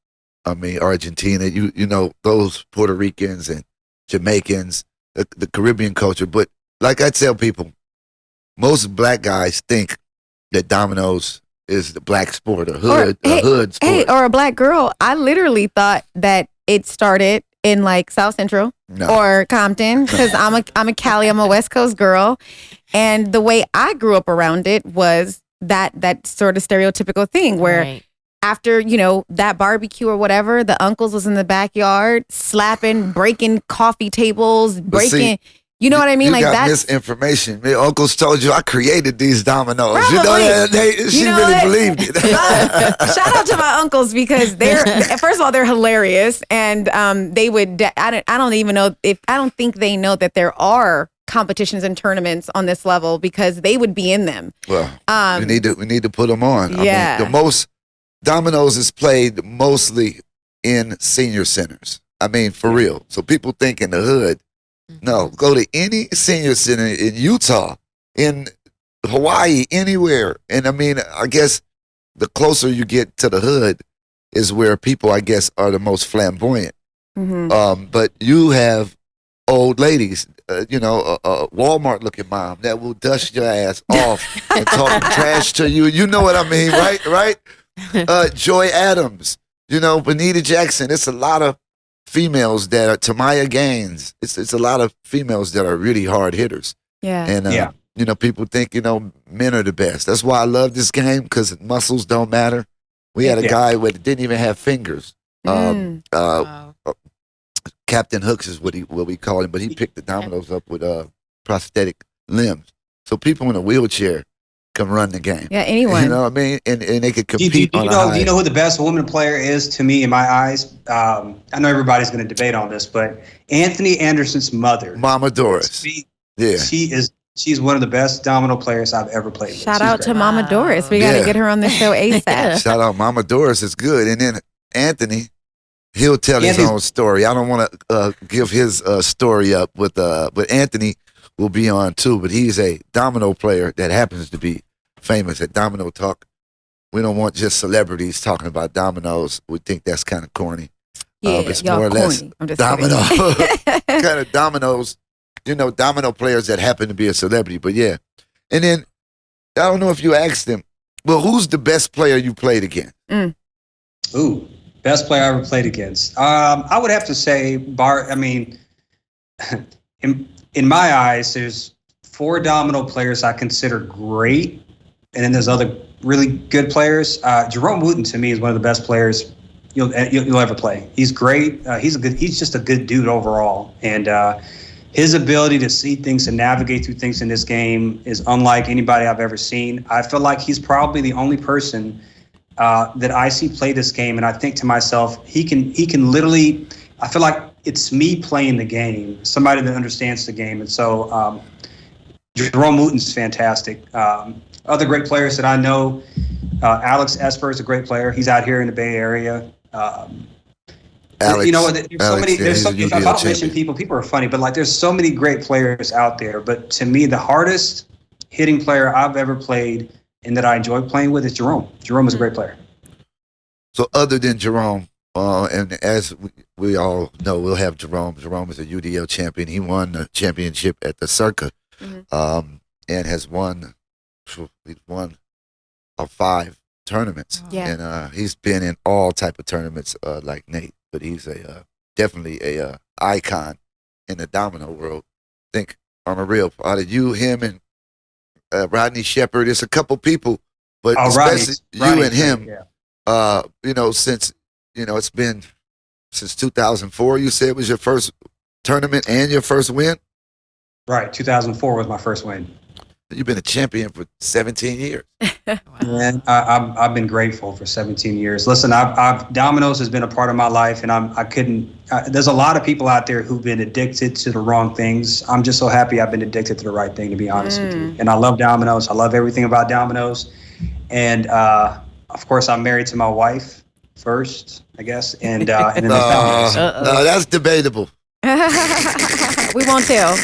I mean, Argentina, you know, those Puerto Ricans and Jamaicans, the Caribbean culture. But like I tell people, most black guys think that Domino's is the black sport, a hood sport. Hey, or a black girl. I literally thought that it started in like South Central or Compton, because I'm a Cali, I'm a West Coast girl. And the way I grew up around it was that sort of stereotypical thing where after, that barbecue or whatever, the uncles was in the backyard slapping, breaking coffee tables, you know what I mean? You got misinformation. My uncles told you I created these dominoes. Probably. You know that she really believed it. Shout out to my uncles, because first of all, they're hilarious, and they would. I don't even know I don't think they know that there are competitions and tournaments on this level, because they would be in them. Well, we need to put them on. Yeah. I mean, the most dominoes is played mostly in senior centers. I mean, for real. So people think in the hood. No, go to any senior center in Utah, in Hawaii, anywhere. And I mean, I guess the closer you get to the hood is where people, I guess, are the most flamboyant. But you have old ladies, a Walmart looking mom that will dust your ass off and talk trash to you. You know what I mean, right? Joy Adams, Bonita Jackson. It's a lot of females that are Tamaya Gaines. It's a lot of females that are really hard hitters. Yeah. And people think men are the best. That's why I love this game, because muscles don't matter. We had a guy that didn't even have fingers. Wow. Captain Hooks is what we call him, but he picked the dominoes up with prosthetic limbs. So people in a wheelchair can run the game. Yeah, anyone. You know what I mean? And they could compete do you know who the best woman player is to me in my eyes? I know everybody's going to debate on this, but Anthony Anderson's mother, Mama Doris. She's one of the best domino players I've ever played with. Shout out to Mama Doris. We got to get her on the show ASAP. Shout out Mama Doris is good. And then Anthony, he'll tell his own story. I don't want to give his story up, but Anthony will be on too. But he's a domino player that happens to be famous at Domino Talk. We don't want just celebrities talking about dominoes. We think that's kind of corny. Yeah, it's more or less domino kind of dominoes. Domino players that happen to be a celebrity. But yeah, and then I don't know if you asked him, Well, who's the best player you played against? Ooh, best player I ever played against. I would have to say Bart. I mean, in my eyes, there's 4 Domino players I consider great, and then there's other really good players. Jerome Wooten to me is one of the best players you'll ever play. He's great. He's just a good dude overall, and his ability to see things and navigate through things in this game is unlike anybody I've ever seen. I feel like he's probably the only person that I see play this game, and I think to myself, he can literally. I feel like it's me playing the game, somebody that understands the game, and so Jerome Wooten's fantastic. Other great players that I know, Alex Esper is a great player. He's out here in the Bay Area. Alex, you know, there's so many. There's so, if I don't mention people are funny, but like there's so many great players out there. But to me, the hardest hitting player I've ever played and that I enjoy playing with is Jerome. Jerome is a great player. So other than Jerome, and as we all know, we'll have Jerome. Jerome is a UDL champion. He won the championship at the Circa, and has won 5 tournaments. Yeah. And he's been in all type of tournaments like Nate, but he's definitely a icon in the domino world. I think on a real, out of you, him, and Rodney Shepard, it's a couple people, but especially you and him. You know, since it's been since 2004. You said it was your first tournament and your first win. Right, 2004 was my first win. You've been a champion for 17 years. And I've been grateful for 17 years. Listen, Domino's has been a part of my life, and there's a lot of people out there who've been addicted to the wrong things. I'm just so happy I've been addicted to the right thing, to be honest with you. And I love Domino's. I love everything about Domino's. And of course, I'm married to my wife first, I guess, and then Domino's. No, that's debatable. We won't tell.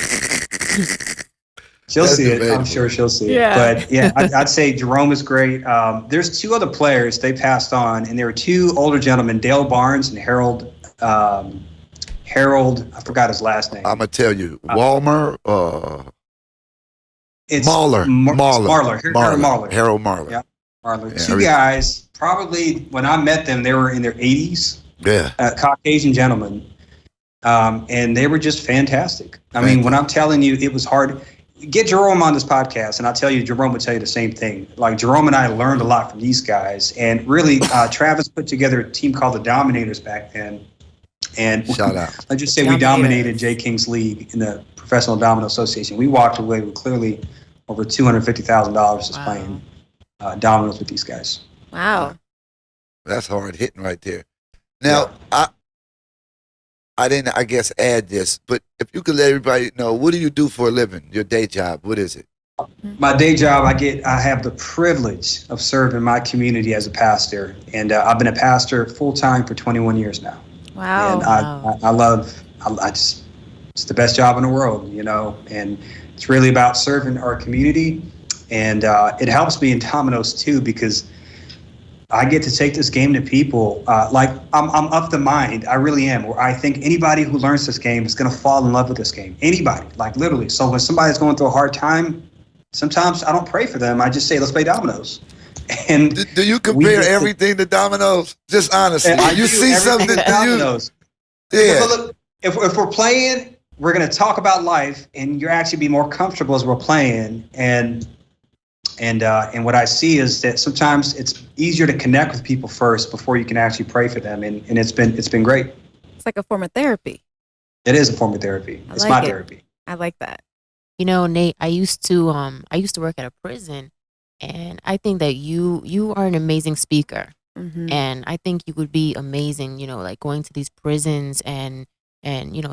She'll see it. I'm sure she'll see it. But yeah, I'd say Jerome is great. There's 2 other players they passed on, and there were 2 older gentlemen, Dale Barnes and Harold. I forgot his last name. I'm gonna tell you, Walmer. It's Marler. Harold Marler. Yeah, Marler. Yeah, 2 guys. Probably when I met them, they were in their 80s. Yeah. Caucasian gentlemen. And they were just fantastic. I mean, when I'm telling you, it was hard. Get Jerome on this podcast, and I'll tell you, Jerome would tell you the same thing. Like, Jerome and I learned a lot from these guys. And really, Travis put together a team called the Dominators back then. And shout out. Let's just say we dominated J. King's League in the Professional Domino Association. We walked away with clearly over $250,000 just playing dominoes with these guys. Wow. That's hard hitting right there. Now, I didn't, I guess, add this, but if you could let everybody know, what do you do for a living? Your day job, what is it? My day job, I have the privilege of serving my community as a pastor, and I've been a pastor full time for 21 years now. Wow. And it's the best job in the world, and it's really about serving our community, and it helps me in Domino's too, because I get to take this game to people. I'm of the mind, I really am, where I think anybody who learns this game is going to fall in love with this game. Anybody, like literally. So when somebody's going through a hard time, sometimes I don't pray for them. I just say, let's play Dominoes. And do you compare everything to Dominoes? Just honestly, you see something to Dominoes. If we're playing, we're going to talk about life, and you're actually be more comfortable as we're playing. And what I see is that sometimes it's easier to connect with people first before you can actually pray for them, and it's been great. It's like a form of therapy. It is a form of therapy. It's my therapy. I like that. Nate, I used to work at a prison, and I think that you are an amazing speaker, and I think you would be amazing. Like going to these prisons and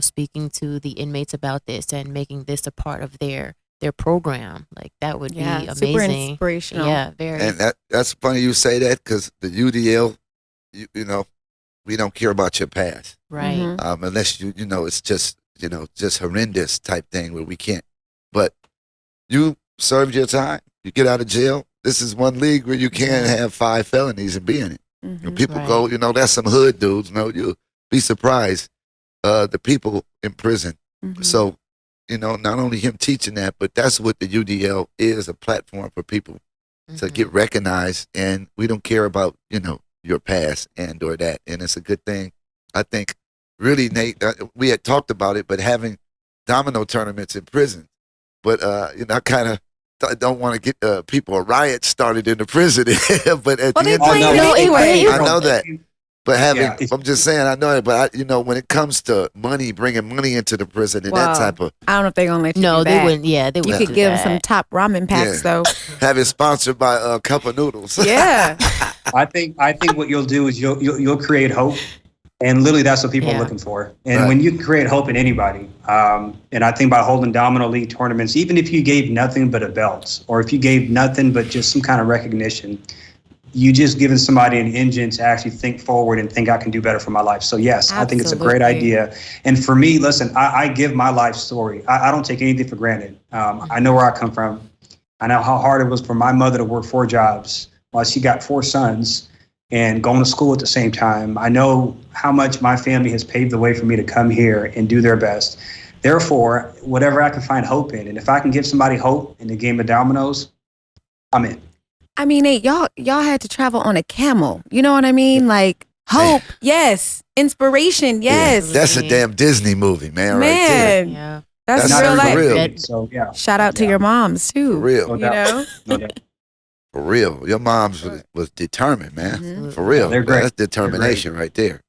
speaking to the inmates about this and making this a part of their program. Like that would be amazing. Super inspirational. Yeah, very. And that's funny you say that, because the UDL, we don't care about your past, right? Unless it's just horrendous type thing where we can't. But you served your time. You get out of jail. This is one league where you can't have 5 felonies and be in it. And people go, that's some hood dudes. No, you'll be surprised. The people in prison. So. Not only him teaching that, but that's what the UDL is, a platform for people to get recognized, and we don't care about your past and or that, and it's a good thing. I think really, Nate, we had talked about it, but having domino tournaments in prison, but I kind of don't want to get people a riot started in the prison. But at the end of the day, I know that. But I'm just saying, I know it. But when it comes to money, bringing money into the prison and that type of, I don't know if they're gonna let you. No, do they that. wouldn't. Yeah, they You wouldn't. could give them some top ramen packs though. Have it sponsored by a cup of noodles. Yeah. I think what you'll do is you'll create hope, and literally that's what people are looking for. And when you create hope in anybody, and I think by holding Domino League tournaments, even if you gave nothing but a belt, or if you gave nothing but just some kind of recognition, you just giving somebody an engine to actually think forward and think I can do better for my life. So yes, I think it's a great idea. And for me, listen, I give my life story. I don't take anything for granted. I know where I come from. I know how hard it was for my mother to work 4 jobs while she got 4 sons and going to school at the same time. I know how much my family has paved the way for me to come here and do their best. Therefore, whatever I can find hope in, and if I can give somebody hope in the game of dominoes, I'm in. I mean, Nate, y'all had to travel on a camel. You know what I mean? Like hope, yes. Inspiration, yes. Yeah, that's a damn Disney movie, man. Right there. Yeah. That's not real life. Real. So Shout out to your moms too. For real. No doubt. No doubt. For real. Your mom's was determined, man. Mm-hmm. For real. They're great. That's determination right there.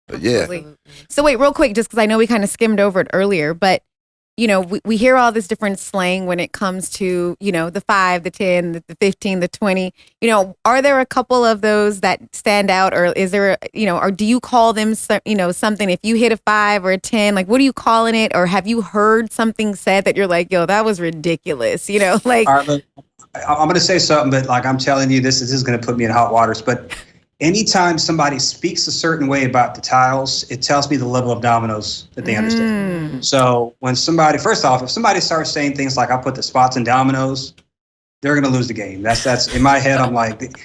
But Absolutely. So wait, real quick, just because I know we kind of skimmed over it earlier, but we hear all this different slang when it comes to, the 5, the 10, the 15, the 20. Are there a couple of those that stand out, or is there, or do you call them, something? If you hit a 5 or a 10, like, what are you calling it? Or have you heard something said that you're like, yo, that was ridiculous? Like. All right, look, I'm going to say something, but like I'm telling you, this is going to put me in hot waters. But anytime somebody speaks a certain way about the tiles, it tells me the level of dominoes that they understand. So when somebody, first off, if somebody starts saying things like, I put the spots in dominoes, they're going to lose the game. That's in my head. I'm like,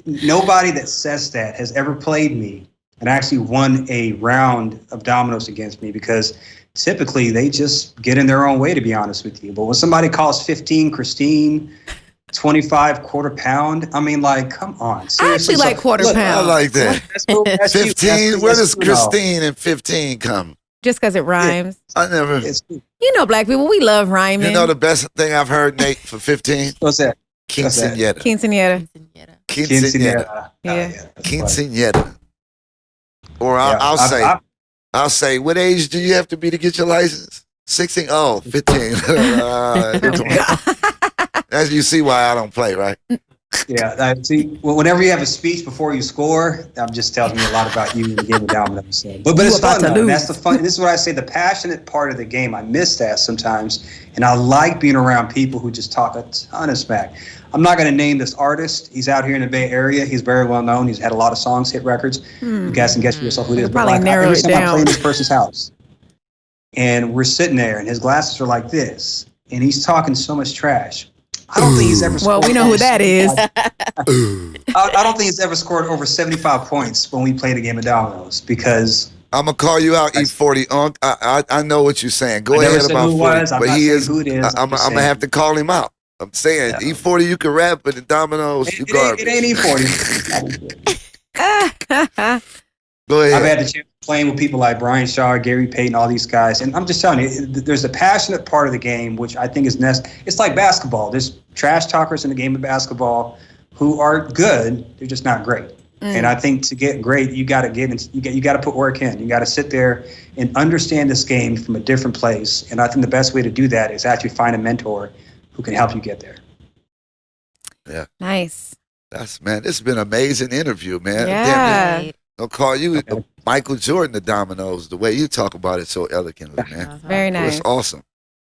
nobody that says that has ever played me and actually won a round of dominoes against me, because typically they just get in their own way, to be honest with you. But when somebody calls 15 Christine, 25 quarter pound, I mean, like, come on. Seriously. I actually like quarter pound. I like that. That's 15, where does Christine and 15 come? Just because it rhymes. I never. Black people, we love rhyming. The best thing I've heard, Nate, for 15? What's that? Quinceañera. Quinceañera. Yeah. Quinceañera. Or I'll say, what age do you have to be to get your license? 16? Oh, 15. As you see why I don't play, right? Yeah. See, whenever you have a speech before you score, that just tells me a lot about you in the game of dominoes. So. But it's fun, though. That's the fun. This is what I say, the passionate part of the game. I miss that sometimes. And I like being around people who just talk a ton of smack. I'm not going to name this artist. He's out here in the Bay Area. He's very well known. He's had a lot of songs, hit records. You guys can guess for yourself who it is. Probably narrow it down. I play in this person's house. And we're sitting there, and his glasses are like this. And he's talking so much trash. I don't think he's ever scored. Well, we know who that is. I don't think he's ever scored over 75 points when we played a game of dominoes, because I'm gonna call you out, E40. I know what you're saying. Go ahead about 40, but he is. I'm gonna have to call him out. I'm saying E40, you can rap, but in dominoes, you garbage. It ain't E40. Go ahead. I've had the chance of playing with people like Brian Shaw, Gary Payton, all these guys, and I'm just telling you, there's a passionate part of the game which I think is it's like basketball. There's trash talkers in the game of basketball who are good, they're just not great. And I think to get great, you got to put work in. You got to sit there and understand this game from a different place. And I think the best way to do that is actually find a mentor who can help you get there. Yeah. Nice. This has been an amazing interview, man. Yeah. Damn, I'll call you Michael Jordan of Dominoes, the way you talk about it so elegantly, man. Very nice. It's awesome.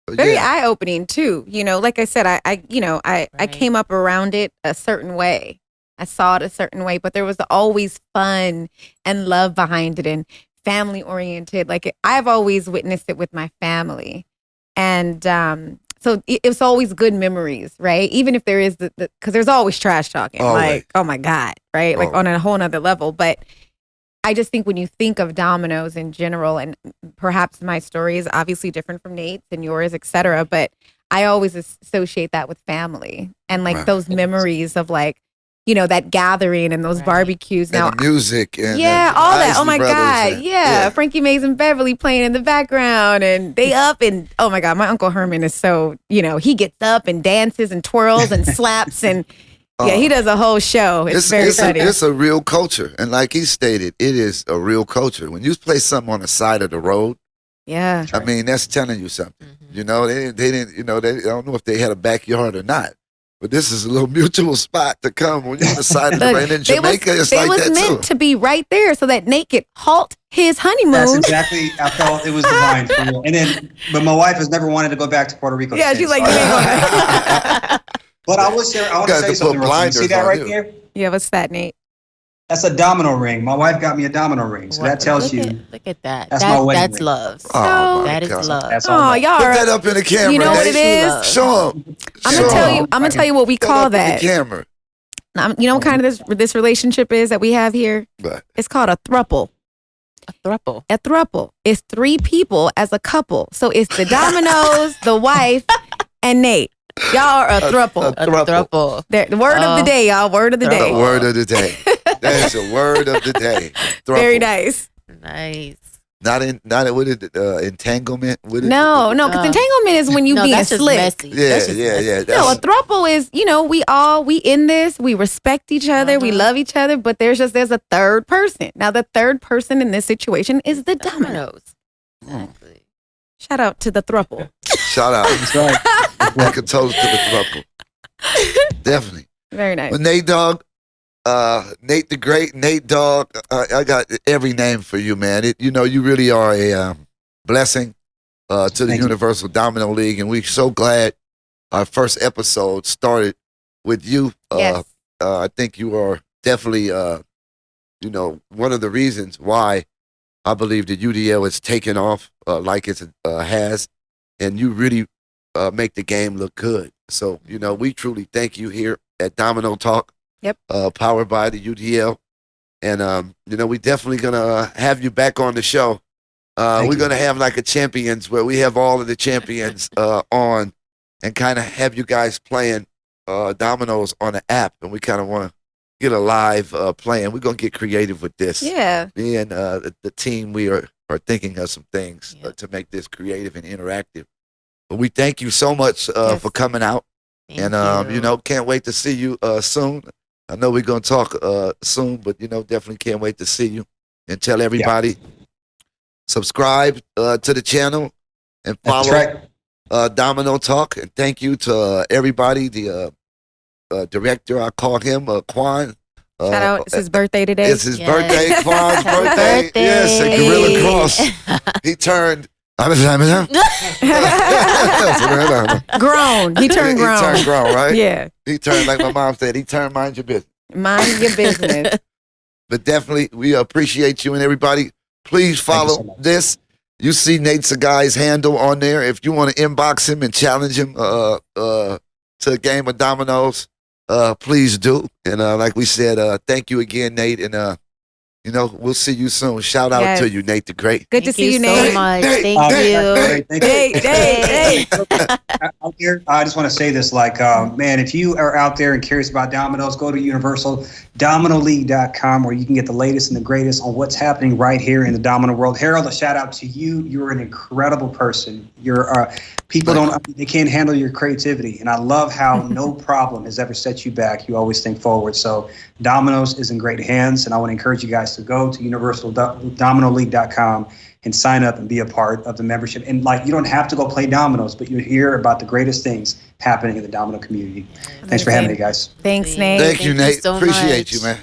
But very eye-opening too. Like I said, I came up around it a certain way. I saw it a certain way, but there was always fun and love behind it and family oriented. Like I've always witnessed it with my family. And so it was always good memories, right? Even if there is because there's always trash talking, like, oh my God, right? Like on a whole nother level. But I just think when you think of dominoes in general, and perhaps my story is obviously different from Nate's and yours, et cetera, but I always associate that with family and like Right. those memories of like, that gathering and those Right. barbecues. Now, And the music and yeah, the all that. Oh Isley my Brothers God. and- Yeah. Frankie Mays and Beverly playing in the background and they up and oh my God, my Uncle Herman is so, he gets up and dances and twirls and slaps and yeah, he does a whole show. It's very funny. It's a real culture. And like he stated, it is a real culture. When you play something on the side of the road, Yeah. I mean, that's telling you something. Mhm. They didn't, I don't know if they had a backyard or not. But this is a little mutual spot to come when you're on the side of the road. And in Jamaica, it's like that meant too. to be right there so that Nate could halt his honeymoon. That's exactly. I felt it was divine for real. And then, but my wife has never wanted to go back to Puerto Rico. Yeah, since, she's like, so- you ain't going. But I want to say got to something put real quick. blinders See that on right you. there? Yeah, what's that, Nate? That's a domino ring. My wife got me a domino ring. So that tells look you Look at that. That's my wedding That's ring. love. Oh, my That is God. love. that's Oh, all. y'all Put are. that up in the camera. You know what it Nate. is? Show him. I'm Show gonna him. tell you what we Put call up in that. the camera. You know what kind of this relationship is that we have here? But It's called a throuple. A throuple. A throuple. It's 3 people as a couple. So it's the Dominoes, the wife, and Nate. Y'all are a throuple. A Throuple. throuple. The word of the day, y'all. Word of the day. the word of the day. That's the word of the day. Very Throuple. nice. Nice. Not what is it? Entanglement? What is No, because entanglement is when you No, being that's just slick. messy. Yeah, That's just messy. yeah. No, a throuple is, we in this, we respect each other, we love each other, but there's a third person. Now, the third person in this situation is the Dominoes. Exactly. Shout out to the throuple. Shout out. That's right. Like a toast to the throuple. Definitely. Very nice. But Nate Dogg, Nate the Great, Nate Dogg, I got every name for you, man. You really are a blessing to the Thank you. Universal Domino League, and we're so glad our first episode started with you. Yes. I think you are definitely, one of the reasons why I believe the UDL is taking off like it has, and you really make the game look good. So, we truly thank you here at Domino Talk. Yep. Powered by the UDL. And, we definitely going to have you back on the show. We're you. going to have like a champions where we have all of the champions on and kind of have you guys playing dominoes on the app. And we kind of want to get a live playing. We're going to get creative with this. Yeah. Me and the team, we are thinking of some things Yep. to make this creative and interactive. But we thank you so much Yes. for coming out. Thank And, you. can't wait to see you soon. I know we're going to talk soon, but, definitely can't wait to see you. And tell everybody, subscribe to the channel and That's follow right. Domino Talk. And thank you to everybody, the director, I call him, Quan. Shout out. It's his birthday today. It's his Yes. birthday, Quan's Happy birthday. birthday. Yes, at Gorilla Cross. He turned. Grown. He turned grown. He turned grown, right? Yeah. He turned, like my mom said, he turned mind your business. Mind your business. But definitely, we appreciate you and everybody. Please Thank you follow so much. this. You see Nate Tsegay's handle on there. If you want to inbox him and challenge him to a game of dominoes, please do. And like we said, thank you again, Nate. And we'll see you soon. Shout out Yes. to you, Nate the Great. Good to Thank see you, so Nate. much. Hey, Thank hey, you. Thank you. Hey. Out there, I just want to say this, man, if you are out there and curious about dominoes, go to universaldominoleague.com where you can get the latest and the greatest on what's happening right here in the domino world. Harold, a shout out to you. You're an incredible person. They can't handle your creativity. And I love how no problem has ever set you back. You always think forward. So Dominoes is in great hands. And I want to encourage you guys to go to universaldominoleague.com and sign up and be a part of the membership. And you don't have to go play dominoes, but you'll hear about the greatest things happening in the domino community. Thanks for having me, guys. Thanks, Nate. Thank you, Thank you Nate. so Appreciate much. you, man.